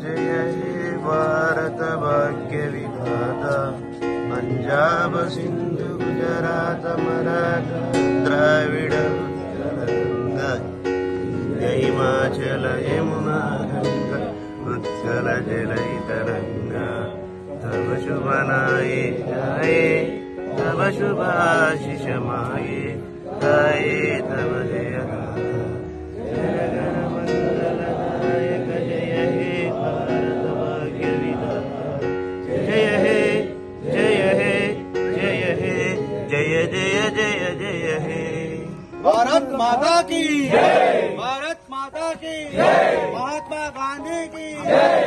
जय हे भारत भाग्य विधाता पंजाब सिंधु गुजरात मराठा द्राविड़ गंगा हिमाचल यमुना गंगा उत्कल जलैतरंगा तव शुभ नाये गाये तव शुभाशिष माये गाये तव जय भारत माता की जय, भारत माता की जय, महात्मा गांधी की जय।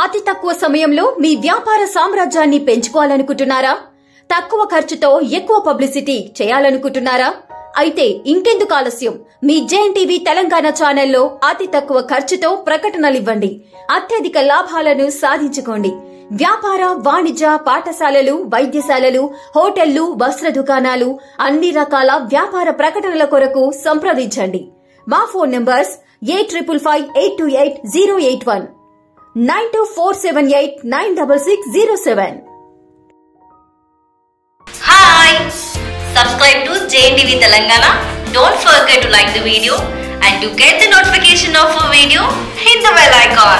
అతి తక్కువ సమయంలో మీ వ్యాపార సామ్రాజ్యాన్ని పెంచుకోవాలనుకుంటున్నారా? తక్కువ ఖర్చుతో ఎక్కువ పబ్లిసిటీ చేయాలనుకుంటున్నారా? అయితే ఇంకెందుకు ఆలస్యం? మీ జేఎన్టీవీ తెలంగాణ ఛానల్లో అతి తక్కువ ఖర్చుతో ప్రకటనలివ్వండి. అత్యధిక లాభాలను సాధించుకోండి. వ్యాపార, వాణిజ్య, పాఠశాలలు, వైద్యశాలలు, హోటళ్లు, వస్త్ర దుకాణాలు, అన్ని రకాల వ్యాపార ప్రకటనల కొరకు సంప్రదించండి. మా phone numbers 8558288081 9247896607. Hi! Subscribe to JNTV Telangana. Don't forget to like the video and to get the notification of a video, hit the bell icon.